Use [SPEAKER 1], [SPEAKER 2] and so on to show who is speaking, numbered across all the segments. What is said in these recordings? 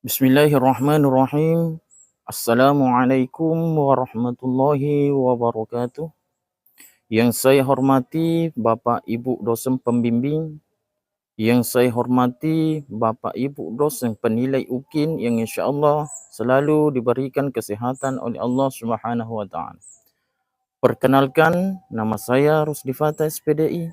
[SPEAKER 1] Bismillahirrahmanirrahim. Assalamualaikum warahmatullahi wabarakatuh. Yang saya hormati Bapak Ibu dosen pembimbing, yang saya hormati Bapak Ibu dosen penilai UKIN yang insyaallah selalu diberikan kesehatan oleh Allah Subhanahu wa taala. Perkenalkan, nama saya Rusdi Fatah SPDI,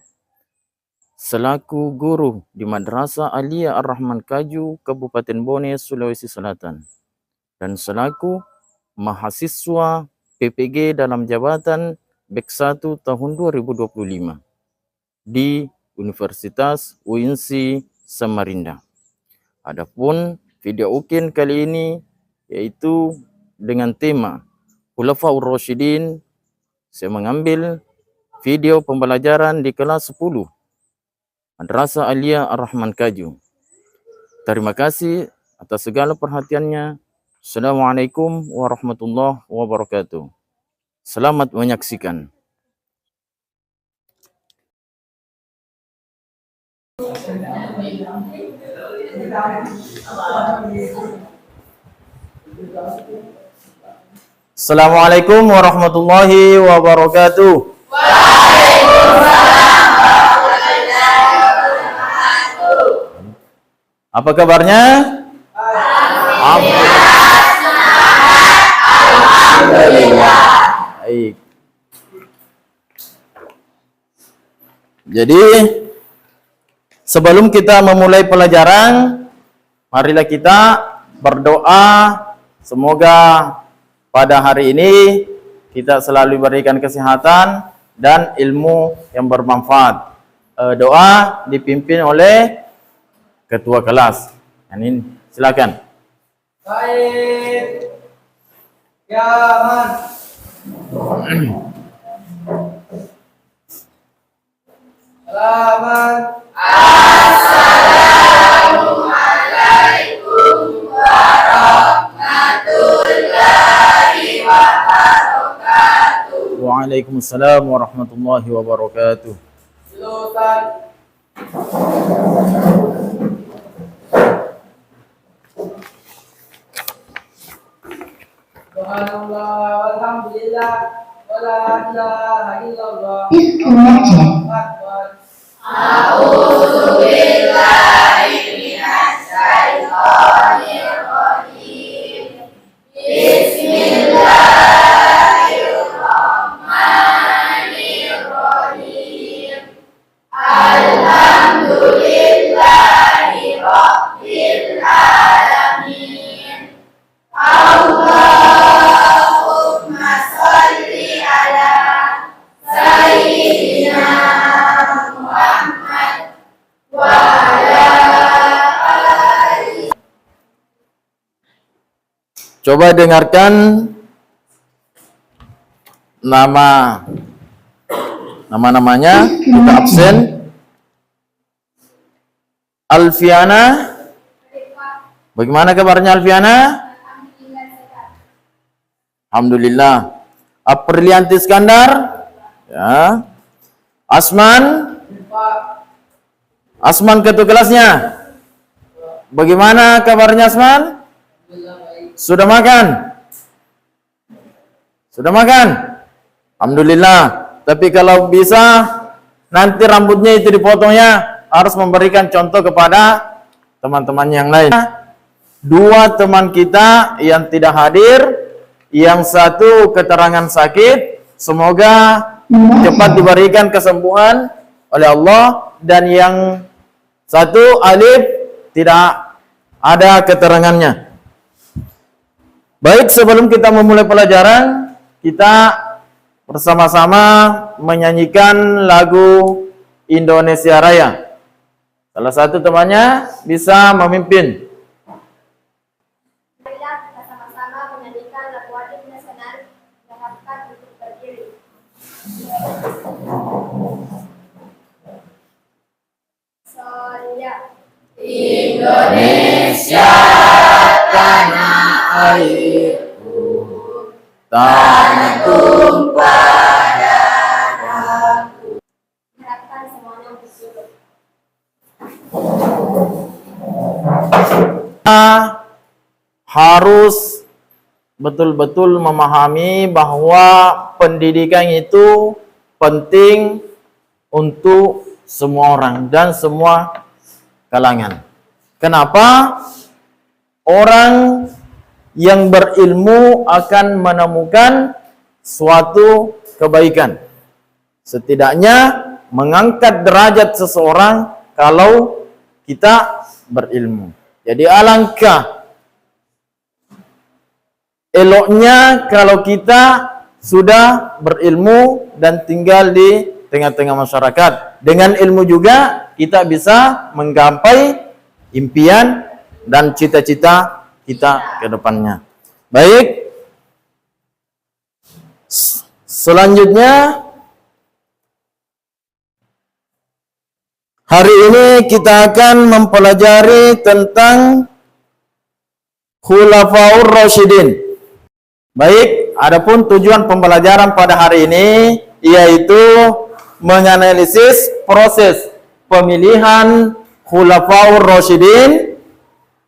[SPEAKER 1] selaku guru di Madrasah Aliyah Ar-Rahman Kaju, Kabupaten Bone, Sulawesi Selatan, dan selaku mahasiswa PPG dalam jabatan BEK 1 tahun 2025 di Universitas UINSI Samarinda. Adapun video UKIN kali ini yaitu dengan tema Khulafaur Rasyidin. Saya mengambil video pembelajaran di kelas 10 Madrasah Aliyah Ar-Rahman Kaju. Terima kasih atas segala perhatiannya. Assalamualaikum warahmatullahi wabarakatuh. Selamat menyaksikan. Assalamualaikum warahmatullahi wabarakatuh. Apa kabarnya? Alhamdulillah. Baik. Jadi sebelum kita memulai pelajaran, marilah kita berdoa semoga pada hari ini kita selalu diberikan kesehatan dan ilmu yang bermanfaat. Doa dipimpin oleh ketua kelas. Ini silakan.
[SPEAKER 2] Baik. Ya, Man. Selamat. Assalamualaikum warahmatullahi wabarakatuh.
[SPEAKER 1] Waalaikumsalam warahmatullahi wabarakatuh.
[SPEAKER 2] Silakan. Subhanallah, walhamdulillah, wala ilaha illallah. Allahu akbar. A'udzu billahi minasy syaithanir rajim. Bismillahirrahmanirrahim. Alhamdulillahi rabbil alamin. Allahumma sholli ala sayyidina Muhammad wa ala alihi.
[SPEAKER 1] Coba dengarkan nama-namanya, kita absen. Alfiana. Bagaimana kabarnya Alfiana? Alhamdulillah. Aprilianti Iskandar. Ya. Asman. Asman ketua kelasnya. Bagaimana kabarnya Asman? Sudah makan? Sudah makan? Alhamdulillah. Tapi kalau bisa nanti rambutnya itu dipotongnya, harus memberikan contoh kepada teman-teman yang lain. Dua teman kita yang tidak hadir, yang satu keterangan sakit, semoga cepat diberikan kesembuhan oleh Allah, dan yang satu Alif tidak ada keterangannya. Baik, sebelum kita memulai pelajaran, kita bersama-sama menyanyikan lagu Indonesia Raya. Salah satu temannya bisa memimpin.
[SPEAKER 3] Marilah kita sama-sama menyanyikan lagu wajib nasional yang haruskan untuk berdiri. Soria.
[SPEAKER 1] Indonesia tanah airku, tanah tumpah darahku.
[SPEAKER 3] Harapkan semuanya bersyukur.
[SPEAKER 1] harus betul-betul memahami bahwa pendidikan itu penting untuk semua orang dan semua kalangan. Kenapa? Orang yang berilmu akan menemukan suatu kebaikan. Setidaknya mengangkat derajat seseorang kalau kita berilmu. Jadi alangkah eloknya kalau kita sudah berilmu dan tinggal di tengah-tengah masyarakat. Dengan ilmu juga kita bisa menggapai impian dan cita-cita kita ke depannya. Baik. Selanjutnya, hari ini kita akan mempelajari tentang Khulafaur Rasyidin. Baik, adapun tujuan pembelajaran pada hari ini yaitu menganalisis proses pemilihan Khulafaur Rasyidin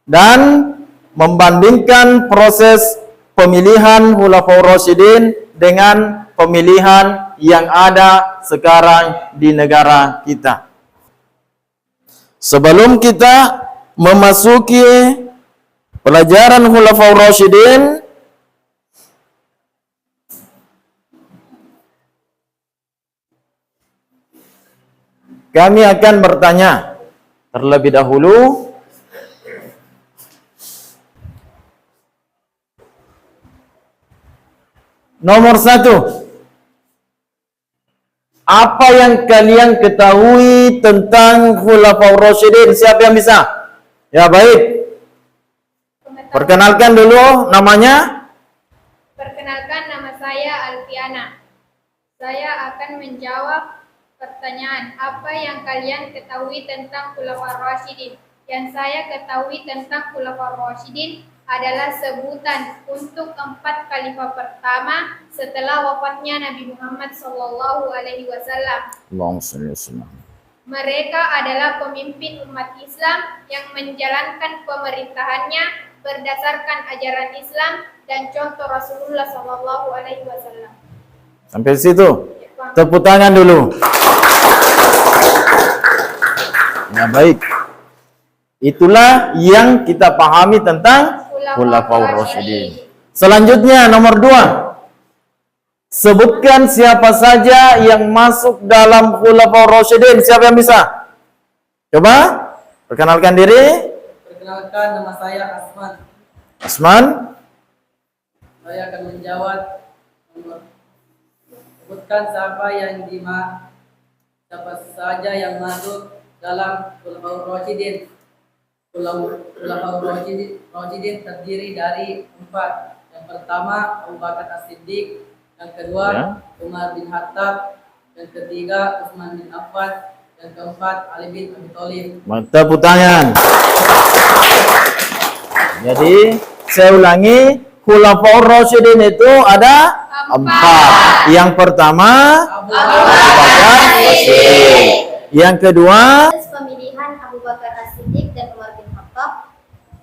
[SPEAKER 1] dan membandingkan proses pemilihan Khulafaur Rasyidin dengan pemilihan yang ada sekarang di negara kita. Sebelum kita memasuki pelajaran Khulafaur Rasyidin, kami akan bertanya terlebih dahulu, nomor 1, apa yang kalian ketahui tentang Khulafaur Rasyidin? Siapa yang bisa? Ya, baik. Perkenalkan dulu namanya.
[SPEAKER 3] Perkenalkan, nama saya Alfiana. Saya akan menjawab pertanyaan, apa yang kalian ketahui tentang Khulafaur Rasyidin? Yang saya ketahui tentang Khulafaur Rasyidin adalah sebutan untuk 4 khalifah pertama setelah wafatnya Nabi Muhammad SAW. Mereka adalah pemimpin umat Islam yang menjalankan pemerintahannya berdasarkan ajaran Islam dan contoh Rasulullah SAW.
[SPEAKER 1] Sampai situ. Tepuk tangan dulu. Ya, baik. Itulah yang kita pahami tentang Khulafaur Rasyidin. Selanjutnya nomor 2. Sebutkan siapa saja yang masuk dalam Khulafaur Rasyidin. Siapa yang bisa? Coba perkenalkan diri.
[SPEAKER 4] Perkenalkan, nama saya Asman.
[SPEAKER 1] Asman.
[SPEAKER 4] Saya akan menjawab. Sebutkan siapa saja yang masuk dalam Khulafaur Rasyidin. Khulafaur Rasyidin terdiri dari 4. Yang pertama Abu Bakar As-Siddiq, yang kedua Umar bin Khattab, yang ketiga Utsman bin Affan, yang keempat Ali bin Abi Thalib.
[SPEAKER 1] Tepuk tangan. Jadi saya ulangi, Khulafaur Rasyidin itu ada 4. Yang pertama Abu Bakar As-Siddiq. Yang kedua
[SPEAKER 3] Proses pemilihan Abu Bakar As-Siddiq dan Umar bin Khattab.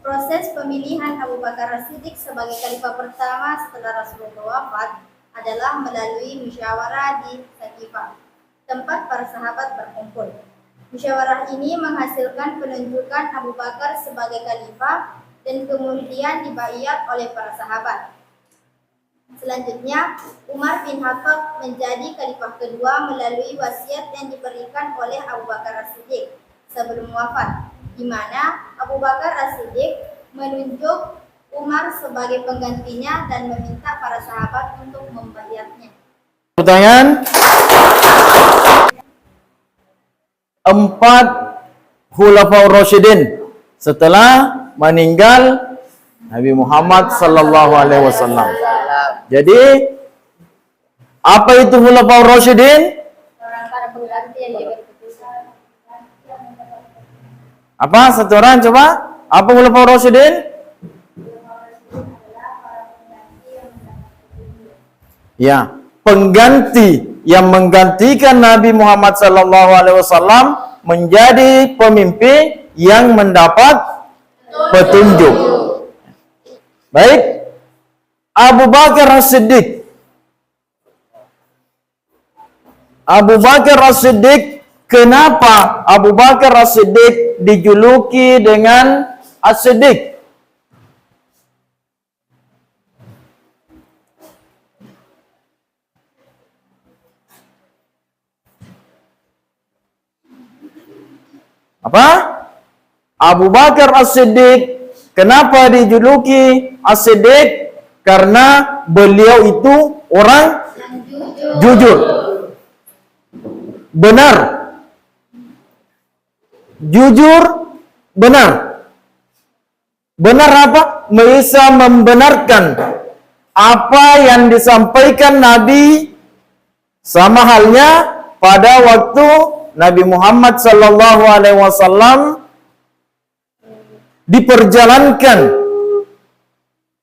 [SPEAKER 3] Proses pemilihan Abu Bakar As-Siddiq sebagai khalifah pertama setelah Rasulullah wafat adalah melalui musyawarah di Saqifah, tempat para sahabat berkumpul. Musyawarah ini menghasilkan penunjukan Abu Bakar sebagai khalifah dan kemudian dibaiat oleh para sahabat. Selanjutnya, Umar bin Khattab menjadi khalifah kedua melalui wasiat yang diberikan oleh Abu Bakar As-Siddiq sebelum wafat, di mana Abu Bakar As-Siddiq menunjuk Umar sebagai penggantinya dan meminta para sahabat untuk membaiatnya.
[SPEAKER 1] pertanyaan. 4 Khulafaur Rasyidin setelah meninggal Nabi Muhammad sallallahu alaihi wasallam. Jadi apa itu Khulafaur Rasyidin?
[SPEAKER 3] Para pengganti yang diberkeputusan.
[SPEAKER 1] Apa? Satu orang coba. Apa Khulafaur Rasyidin? Ya, pengganti yang menggantikan Nabi Muhammad sallallahu alaihi wasallam menjadi pemimpin yang mendapat petunjuk. Baik, Abu Bakar As-Siddiq. Abu Bakar As-Siddiq, kenapa Abu Bakar As-Siddiq dijuluki dengan As-Siddiq? Apa? Abu Bakar As-Siddiq kenapa dijuluki As-Siddiq? Karena beliau itu orang jujur. Benar. Jujur, benar. Benar apa? Bisa membenarkan apa yang disampaikan Nabi, sama halnya pada waktu Nabi Muhammad SAW diperjalankan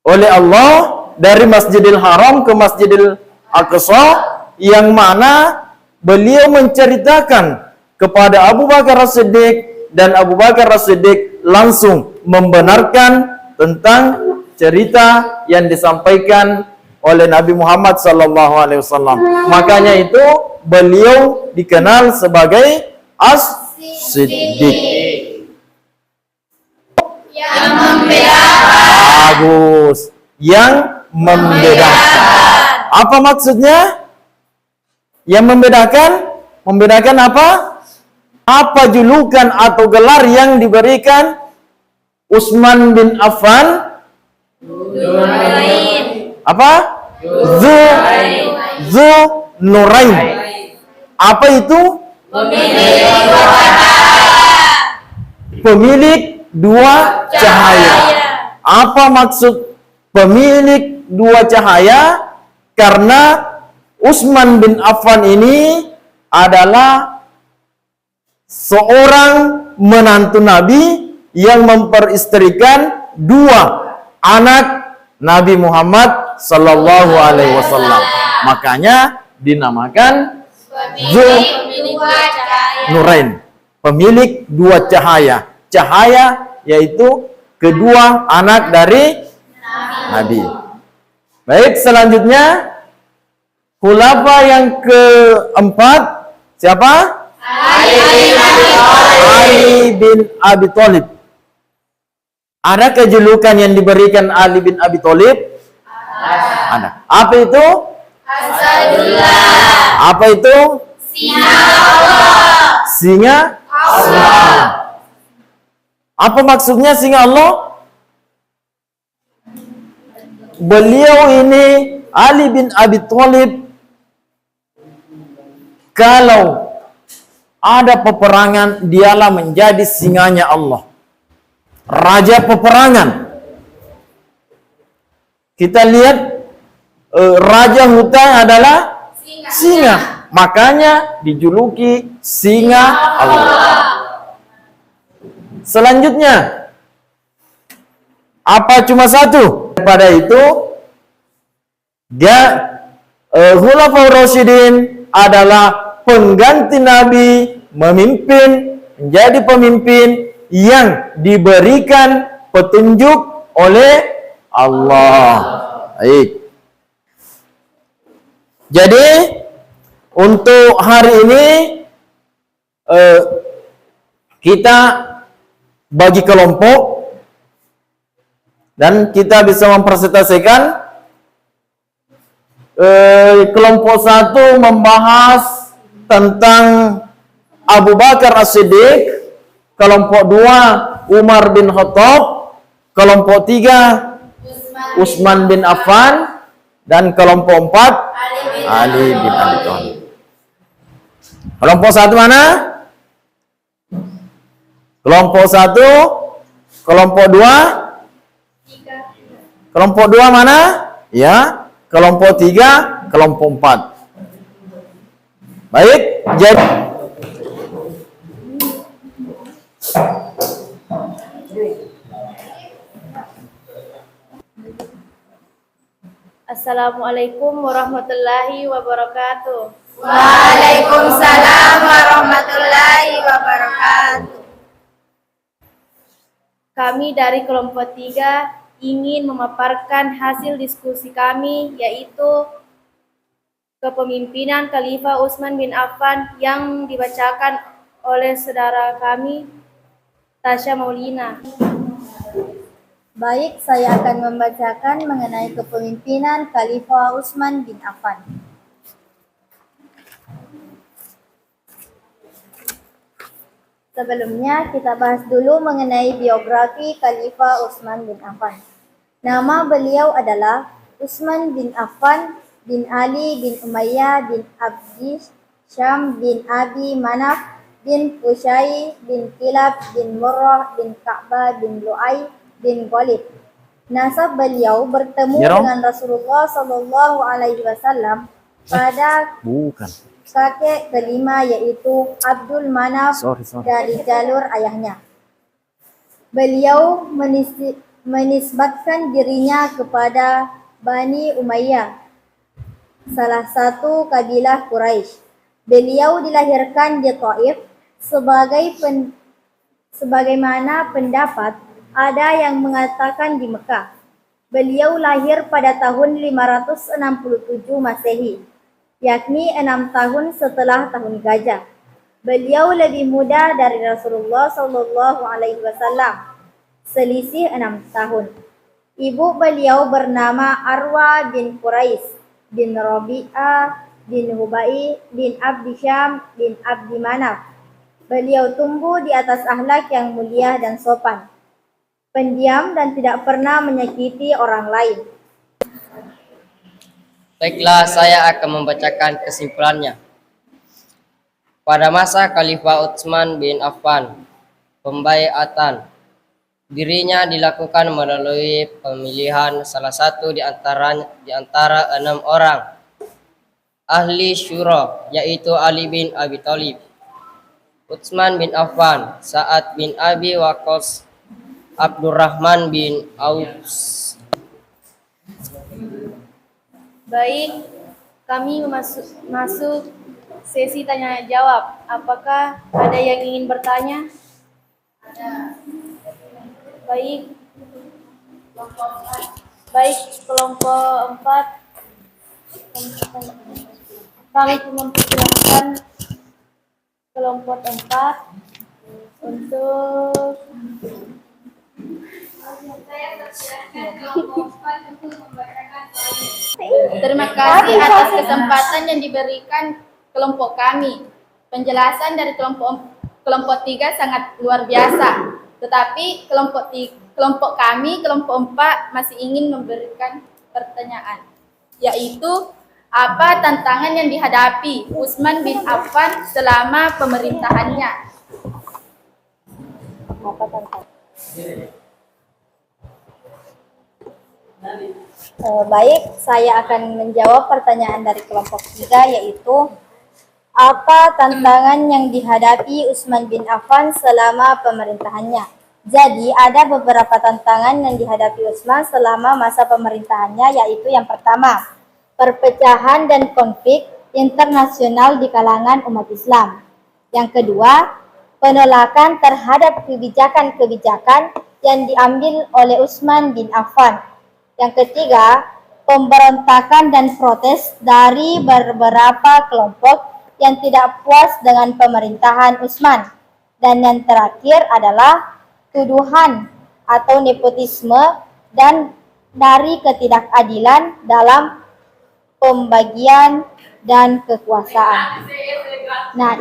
[SPEAKER 1] oleh Allah dari Masjidil Haram ke Masjidil Aqsa, yang mana beliau menceritakan kepada Abu Bakar As-Siddiq, dan Abu Bakar As-Siddiq langsung membenarkan tentang cerita yang disampaikan oleh Nabi Muhammad SAW. Makanya itu beliau dikenal sebagai As-Siddiq.
[SPEAKER 2] Yang membedakan.
[SPEAKER 1] Bagus. Yang membedakan. Apa maksudnya? Yang membedakan? Membedakan apa? Apa julukan atau gelar yang diberikan Utsman bin Affan? Apa? Zu Nurain. Apa itu? Pemilik dua cahaya. Apa maksud pemilik dua cahaya? Karena Utsman bin Affan ini adalah seorang menantu Nabi yang memperistrikan dua anak Nabi Muhammad sallallahu alaihi wasallam. Makanya dinamakan Nurain, pemilik dua cahaya. Cahaya yaitu kedua anak dari Nabi. Baik, selanjutnya khulafa yang keempat siapa? Ali bin Abi Thalib. Ada kejulukan yang diberikan Ali bin Abi Thalib? Ada. Apa itu?
[SPEAKER 2] Asadullah.
[SPEAKER 1] Apa itu?
[SPEAKER 2] Singa Allah.
[SPEAKER 1] Singa Allah. Apa maksudnya singa Allah? Beliau ini Ali bin Abi Thalib, kalau ada peperangan, dialah menjadi singanya Allah, raja peperangan. Kita lihat raja hutan adalah singa, makanya dijuluki singa Allah. Selanjutnya, apa cuma satu? Pada itu, Khulafaur Rasyidin adalah pengganti Nabi, menjadi pemimpin yang diberikan petunjuk oleh Allah. Baik. Jadi untuk hari ini kita bagi kelompok dan kita bisa mempresentasikan. Kelompok satu membahas tentang Abu Bakar As-Siddiq, kelompok dua Umar bin Khattab, kelompok tiga Utsman bin Affan, dan kelompok empat Ali bin Abi Thalib. Kelompok satu mana? Kelompok satu, kelompok dua, kelompok dua mana? Ya, kelompok tiga, kelompok empat. Baik, jadi
[SPEAKER 3] Assalamualaikum warahmatullahi wabarakatuh.
[SPEAKER 2] Waalaikumsalam warahmatullahi wabarakatuh.
[SPEAKER 3] Kami dari kelompok 3 ingin memaparkan hasil diskusi kami, yaitu kepemimpinan Khalifah Utsman bin Affan yang dibacakan oleh saudara kami, Tasya Maulina. Baik, saya akan membacakan mengenai kepemimpinan Khalifah Utsman bin Affan. Sebelumnya, kita bahas dulu mengenai biografi Khalifah Utsman bin Affan. Nama beliau adalah Utsman bin Affan bin Ali bin Umayyah bin Abdi Syam bin Abi Manaf bin Qusay bin Kilab bin Murrah bin Ka'bah bin Lu'ay bin Ghalib. Nasab beliau bertemu dengan Rasulullah Shallallahu Alaihi Wasallam pada kakek kelima, yaitu Abdul Manaf dari jalur ayahnya. Beliau menisbatkan dirinya kepada Bani Umayyah, salah satu kabilah Quraisy. Beliau dilahirkan di Taif. Sebagaimana pendapat ada yang mengatakan di Mekah. Beliau lahir pada tahun 567 Masehi, yakni 6 tahun setelah tahun gajah. Beliau lebih muda dari Rasulullah Shallallahu Alaihi Wasallam, selisih 6 tahun. Ibu beliau bernama Arwa bin Quraisy bin Rabi'ah bin Hubai bin Abdi Syam bin Abdi Manaf. Beliau tumbuh di atas akhlak yang mulia dan sopan, pendiam dan tidak pernah menyakiti orang lain.
[SPEAKER 5] Baiklah, saya akan membacakan kesimpulannya. Pada masa Khalifah Utsman bin Affan, pembaiatan dirinya dilakukan melalui pemilihan salah satu di antara 6 orang ahli syura, yaitu Ali bin Abi Thalib, Utsman bin Affan, Sa'ad bin Abi Waqqas, Abdurrahman bin Auf.
[SPEAKER 3] Baik, kami masuk sesi tanya jawab. Apakah ada yang ingin bertanya? Ada. Baik. Kelompok 4. Kami mempersilahkan kelompok 4 untuk Terima kasih atas kesempatan yang diberikan kelompok kami. Penjelasan dari kelompok 3 sangat luar biasa. Tetapi kelompok kami, kelompok 4 masih ingin memberikan pertanyaan, yaitu apa tantangan yang dihadapi Utsman bin Affan selama pemerintahannya? Apa tantangan? Baik, saya akan menjawab pertanyaan dari kelompok 3, yaitu apa tantangan yang dihadapi Utsman bin Affan selama pemerintahannya. Jadi ada beberapa tantangan yang dihadapi Utsman selama masa pemerintahannya, yaitu yang pertama, perpecahan dan konflik internasional di kalangan umat Islam. Yang kedua, penolakan terhadap kebijakan-kebijakan yang diambil oleh Utsman bin Affan. Yang ketiga, pemberontakan dan protes dari beberapa kelompok yang tidak puas dengan pemerintahan Utsman. Dan yang terakhir adalah tuduhan atau nepotisme dan dari ketidakadilan dalam pembagian dan kekuasaan. Nah,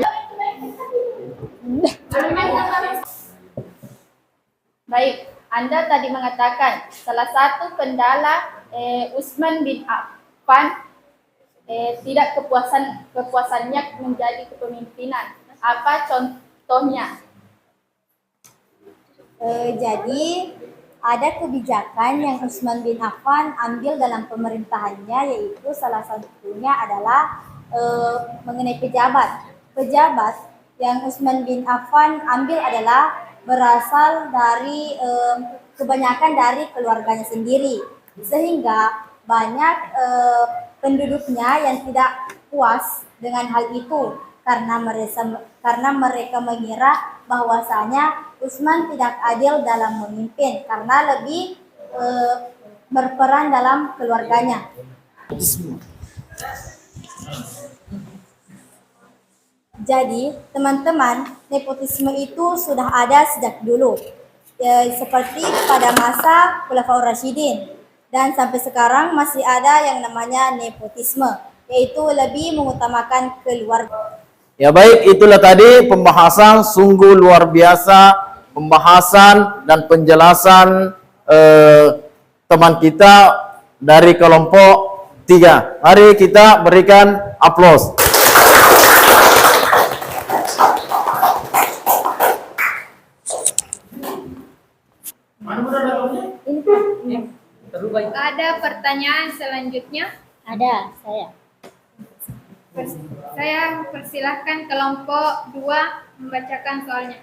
[SPEAKER 3] baik. Anda tadi mengatakan salah satu kendala Utsman bin Affan tidak kepuasannya menjadi kepemimpinan. Apa contohnya? Jadi ada kebijakan yang Utsman bin Affan ambil dalam pemerintahannya, yaitu salah satunya adalah mengenai pejabat. Pejabat yang Utsman bin Affan ambil adalah berasal dari kebanyakan dari keluarganya sendiri, sehingga banyak penduduknya yang tidak puas dengan hal itu karena mereka mengira bahwasanya Utsman tidak adil dalam memimpin karena lebih berperan dalam keluarganya. Jadi, teman-teman, nepotisme itu sudah ada sejak dulu, seperti pada masa Khulafaur Rasyidin, dan sampai sekarang masih ada yang namanya nepotisme, yaitu lebih mengutamakan keluarga.
[SPEAKER 1] Ya baik, itulah tadi pembahasan sungguh luar biasa, pembahasan dan penjelasan teman kita dari kelompok 3. Mari kita berikan aplaus.
[SPEAKER 2] Ada pertanyaan selanjutnya?
[SPEAKER 3] Ada, saya.
[SPEAKER 2] Saya persilahkan kelompok 2 membacakan soalnya.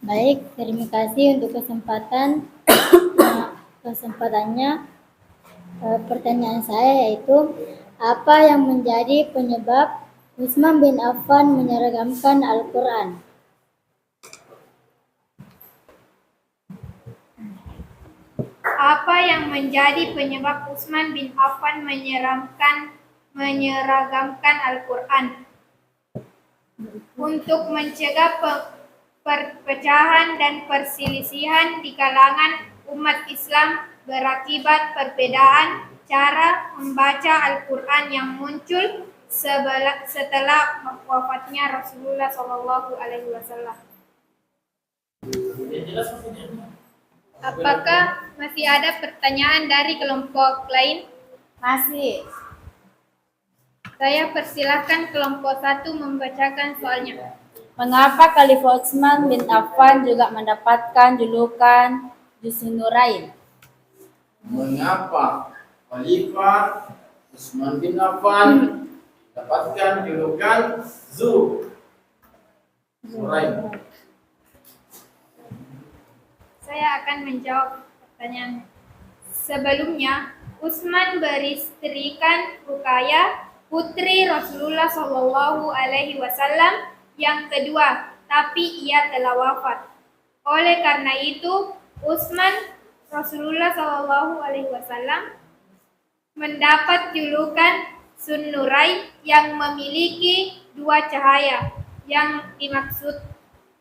[SPEAKER 3] Baik, terima kasih untuk kesempatannya. Pertanyaan saya yaitu, apa yang menjadi penyebab Utsman bin Affan menyeragamkan Al-Quran?
[SPEAKER 2] Apa yang menjadi penyebab Utsman bin Affan menyeragamkan Al-Quran? Untuk mencegah perpecahan dan perselisihan di kalangan umat Islam berakibat perbedaan cara membaca Al-Quran yang muncul setelah wafatnya Rasulullah SAW. Apakah masih ada pertanyaan dari kelompok lain?
[SPEAKER 3] Masih.
[SPEAKER 2] Saya persilahkan kelompok 1 membacakan soalnya.
[SPEAKER 6] Mengapa Khalifah Utsman bin Affan juga mendapatkan julukan Dzunurain?
[SPEAKER 1] Mengapa Khalifah Utsman bin Affan dapatkan julukan Dzunurain?
[SPEAKER 2] Saya akan menjawab pertanyaan. Sebelumnya, Utsman beristrikan Ruqayyah, putri Rasulullah SAW yang kedua, tapi ia telah wafat. Oleh karena itu, Utsman Rasulullah SAW mendapat julukan Dzunurain yang memiliki 2 cahaya. Yang dimaksud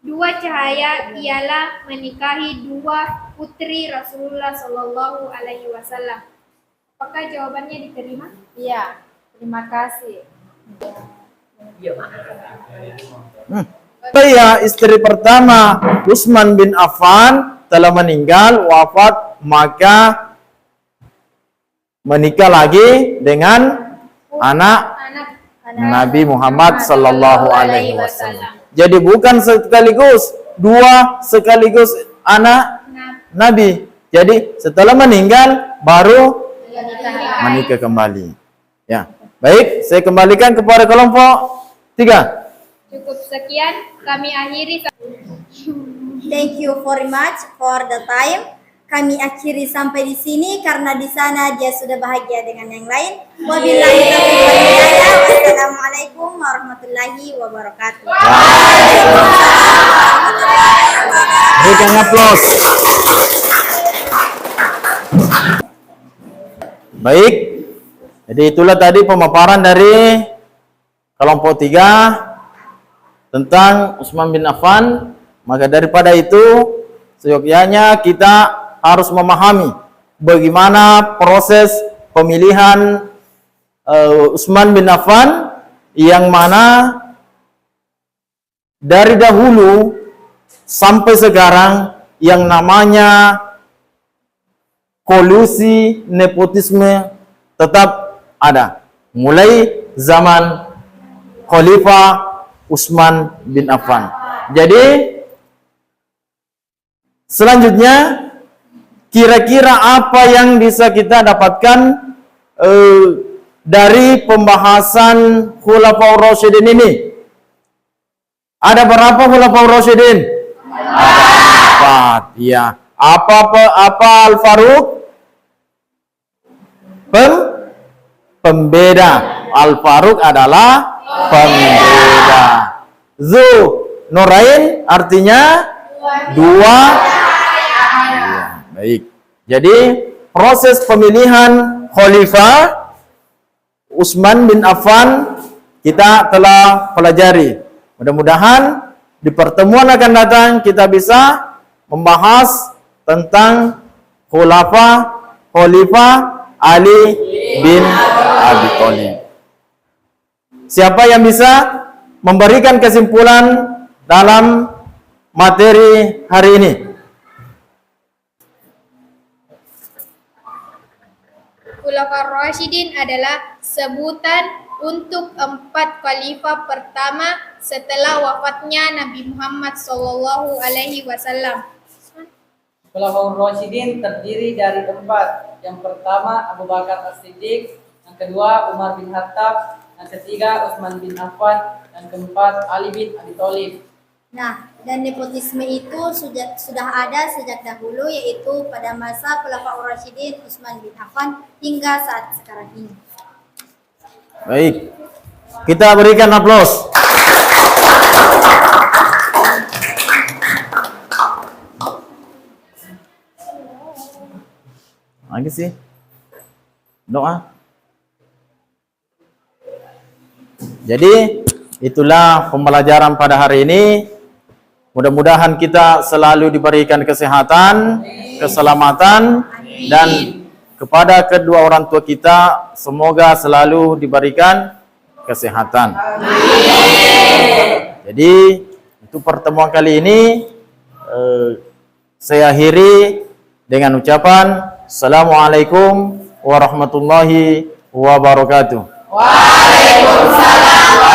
[SPEAKER 2] 2 cahaya ialah menikahi 2 putri Rasulullah SAW. Apakah jawabannya diterima?
[SPEAKER 6] Iya, terima kasih.
[SPEAKER 1] Saya istri pertama Utsman bin Affan telah meninggal, wafat, maka menikah lagi dengan anak Nabi Muhammad sallallahu alaihi wasallam. Jadi bukan sekaligus 2 sekaligus anak Nabi. Jadi setelah meninggal baru menikah kembali. Ya. Baik, saya kembalikan kepada kelompok 3.
[SPEAKER 2] Cukup sekian, kami akhiri.
[SPEAKER 3] Thank you very much for the time. Kami akhiri sampai di sini karena di sana dia sudah bahagia dengan yang lain. Wabillahi taufiq wal hidayah. Wassalamualaikum warahmatullahi wabarakatuh.
[SPEAKER 1] Berikan aplaus. Baik. Jadi itulah tadi pemaparan dari kelompok 3 tentang Utsman bin Affan. Maka daripada itu, seyogyanya kita harus memahami bagaimana proses pemilihan Utsman bin Affan, yang mana dari dahulu sampai sekarang yang namanya kolusi nepotisme tetap ada, mulai zaman Khalifah Utsman bin Affan. Jadi selanjutnya, kira-kira apa yang bisa kita dapatkan dari pembahasan Khulafaur Rasyidin ini? Ada berapa Khulafaur Rasyidin? 4. Ya. Apa Al-Faruq? Pembeda. Al-Faruq adalah pembeda. Dzunurain artinya 2. Ya, baik. Jadi proses pemilihan Khalifah Utsman bin Affan kita telah pelajari. Mudah-mudahan di pertemuan akan datang kita bisa membahas tentang Khalifah Ali bin Abi Thalib. Siapa yang bisa memberikan kesimpulan dalam materi hari ini?
[SPEAKER 2] Khulafaur Rasyidin adalah sebutan untuk 4 khalifah pertama setelah wafatnya Nabi Muhammad SAW.
[SPEAKER 4] Khulafaur Rasyidin terdiri dari 4. Yang pertama Abu Bakar As-Siddiq, yang kedua Umar bin Khattab, yang ketiga Utsman bin Affan, yang keempat Ali bin Abi Thalib.
[SPEAKER 3] Nah, dan nepotisme itu sudah ada sejak dahulu, yaitu pada masa Khulafaur Rasyidin Utsman bin Affan hingga saat sekarang ini.
[SPEAKER 1] Baik, kita berikan aplaus. Lagi sih doa. Jadi itulah pembelajaran pada hari ini. Mudah-mudahan kita selalu diberikan kesehatan, keselamatan, dan kepada kedua orang tua kita semoga selalu diberikan kesehatan. Jadi itu pertemuan kali ini saya akhiri dengan ucapan Assalamualaikum warahmatullahi wabarakatuh.
[SPEAKER 5] Waalaikumsalam